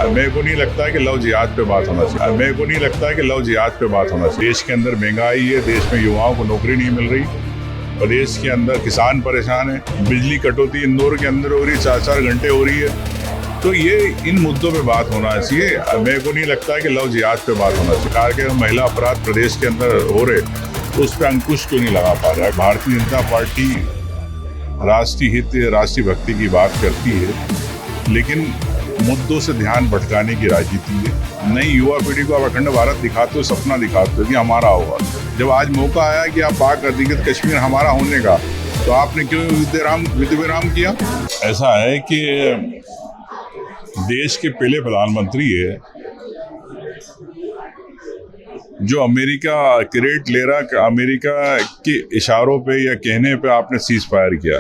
मेरे को नहीं लगता है कि लव जिहाद पे बात होना चाहिए। मेरे को नहीं लगता है कि लव जिहाद पे बात होना चाहिए। देश के अंदर महंगाई है, देश में युवाओं को नौकरी नहीं मिल रही, प्रदेश के अंदर किसान परेशान है, बिजली कटौती इंदौर के अंदर हो रही, 4-4 घंटे हो रही है। तो ये इन मुद्दों पे बात होना चाहिए। मेरे को नहीं लगता है कि लव जिहाद पे बात होना चाहिए। सरकार के महिला अपराध प्रदेश के अंदर हो रहे, तो उस पर अंकुश क्यों नहीं लगा पा रहा है? भारतीय जनता पार्टी राष्ट्रीय हित, राष्ट्रीय भक्ति की बात करती है, लेकिन मुद्दों से ध्यान भटकाने की राजनीति है। नई युवा पीढ़ी को आप अखंड भारत दिखाते हो, सपना दिखाते हो कि हमारा होगा। जब आज मौका आया कि आप पाक अधिकृत कश्मीर हमारा होने का, तो आपने क्यों युद्ध विराम किया? ऐसा है कि देश के पहले प्रधानमंत्री है जो अमेरिका क्रेडिट ले रहा, अमेरिका के इशारों पे या कहने पे आपने सीज फायर किया।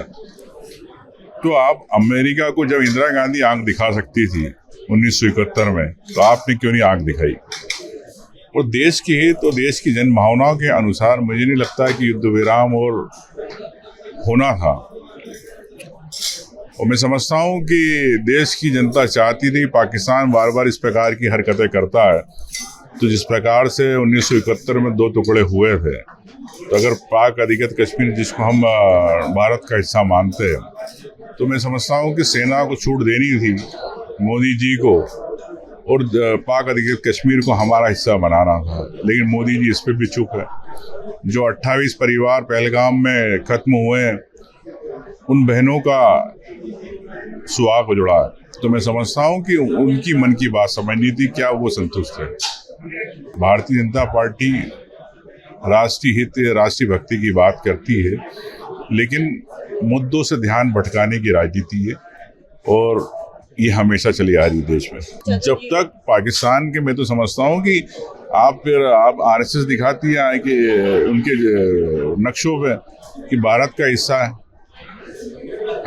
तो आप अमेरिका को जब इंदिरा गांधी आंख दिखा सकती थी 1971 में, तो आपने क्यों नहीं आंख दिखाई? और देश के हित और देश की जन भावनाओं के अनुसार मुझे नहीं लगता है कि युद्ध विराम और होना था। और मैं समझता हूँ कि देश की जनता चाहती थी, पाकिस्तान बार बार इस प्रकार की हरकतें करता है, तो जिस प्रकार से 1971 में 2 टुकड़े हुए थे, तो अगर पाक अधिकृत कश्मीर जिसको हम भारत का हिस्सा मानते हैं, तो मैं समझता हूँ कि सेना को छूट देनी थी मोदी जी को, और पाक अधिकृत कश्मीर को हमारा हिस्सा बनाना था। लेकिन मोदी जी इस पर भी चुप है। जो 28 परिवार पहलगाम में खत्म हुए हैं, उन बहनों का सुहाग जुड़ा है। तो मैं समझता हूँ कि उनकी मन की बात समझनी थी, क्या वो संतुष्ट है? भारतीय जनता पार्टी राष्ट्रीय हित, राष्ट्रीय भक्ति की बात करती है, लेकिन मुद्दों से ध्यान भटकाने की राजनीति है, और ये हमेशा चली आ रही देश में। जब तक पाकिस्तान के, मैं तो समझता हूँ कि आप आरएसएस दिखाती है कि उनके नक्शों पे कि भारत का हिस्सा है,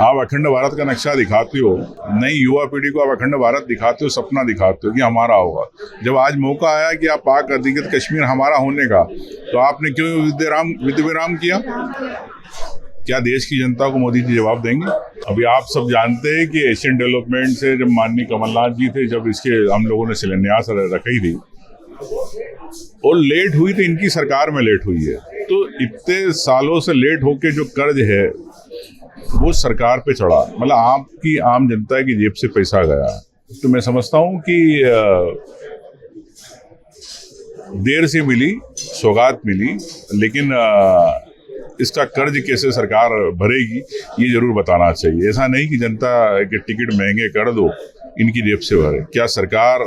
आप अखंड भारत का नक्शा दिखाते हो, नई युवा पीढ़ी को आप अखंड भारत दिखाते हो, सपना दिखाते हो कि हमारा होगा। जब आज मौका आया कि आप पाक अधिकृत कश्मीर हमारा होने का, तो आपने क्यों युद्ध विराम किया? क्या देश की जनता को मोदी जी जवाब देंगे? अभी आप सब जानते हैं कि एशियन डेवलपमेंट से जब माननीय कमलनाथ जी थे, जब इसके हम लोगों ने शिलान्यास रखी थी और लेट हुई, तो इनकी सरकार में लेट हुई है। तो इतने सालों से लेट होके जो कर्ज है वो सरकार पे चढ़ा, मतलब आपकी आम जनता की जेब से पैसा गया। तो मैं समझता हूँ कि देर से मिली सौगात मिली, लेकिन इसका कर्ज कैसे सरकार भरेगी ये जरूर बताना चाहिए। ऐसा नहीं कि जनता के टिकट महंगे कर दो, इनकी जेब से भरे। क्या सरकार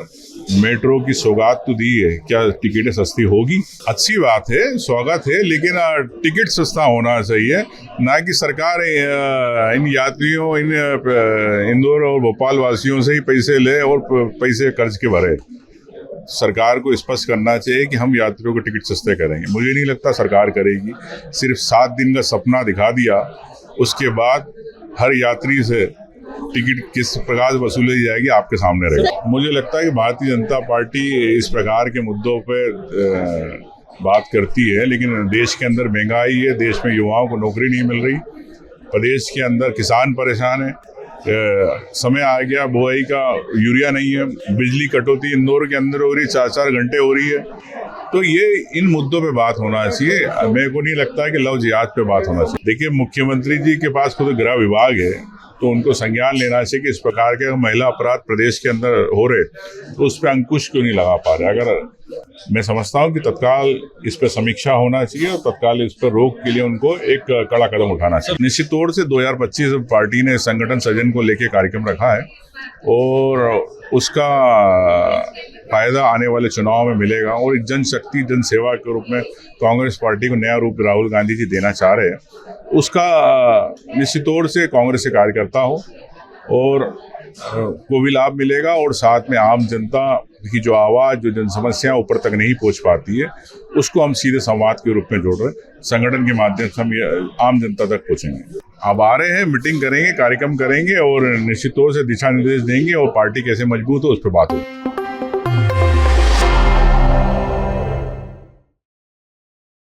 मेट्रो की सौगात तो दी है, क्या टिकटें सस्ती होगी? अच्छी बात है, स्वागत है, लेकिन टिकट सस्ता होना चाहिए, ना कि सरकार इन यात्रियों, इन इंदौर और भोपाल वासियों से ही पैसे ले और पैसे कर्ज के भरे। सरकार को स्पष्ट करना चाहिए कि हम यात्रियों को टिकट सस्ते करेंगे। मुझे नहीं लगता सरकार करेगी। सिर्फ 7 दिन का सपना दिखा दिया, उसके बाद हर यात्री से टिकट किस प्रकार से वसूली जाएगी आपके सामने रहेगा। मुझे लगता है कि भारतीय जनता पार्टी इस प्रकार के मुद्दों पे बात करती है, लेकिन देश के अंदर महंगाई है, देश में युवाओं को नौकरी नहीं मिल रही, प्रदेश के अंदर किसान परेशान है, समय आ गया बुआई का, यूरिया नहीं है, बिजली कटौती इंदौर के अंदर हो रही, 4-4 घंटे हो रही है। तो ये इन मुद्दों पे बात होना चाहिए। मेरे को नहीं लगता है कि लव जिहाद पे बात होना चाहिए। देखिए, मुख्यमंत्री जी के पास खुद गृह विभाग है, तो उनको संज्ञान लेना चाहिए कि इस प्रकार के महिला अपराध प्रदेश के अंदर हो रहे, तो उस पर अंकुश क्यों नहीं लगा पा रहे? अगर मैं समझता हूँ कि तत्काल इस पर समीक्षा होना चाहिए और तत्काल इस पर रोक के लिए उनको एक कड़ा कदम उठाना चाहिए। निश्चित तौर से 2025 पार्टी ने संगठन सृजन को लेकर कार्यक्रम रखा है, और उसका फायदा आने वाले चुनाव में मिलेगा। और एक जनशक्ति, जनसेवा के रूप में कांग्रेस पार्टी को नया रूप राहुल गांधी जी देना चाह रहे हैं, उसका निश्चित तौर से कांग्रेस के कार्यकर्ता हो और को भी लाभ मिलेगा, और साथ में आम जनता की जो आवाज़, जो जन समस्या ऊपर तक नहीं पहुंच पाती है, उसको हम सीधे संवाद के रूप में जोड़ रहे हैं। संगठन के माध्यम से हम आम जनता तक पहुंचेंगे। अब आ रहे हैं, मीटिंग करेंगे, कार्यक्रम करेंगे, और निश्चित तौर से दिशा निर्देश देंगे, और पार्टी कैसे मजबूत हो उस पर बात होगी।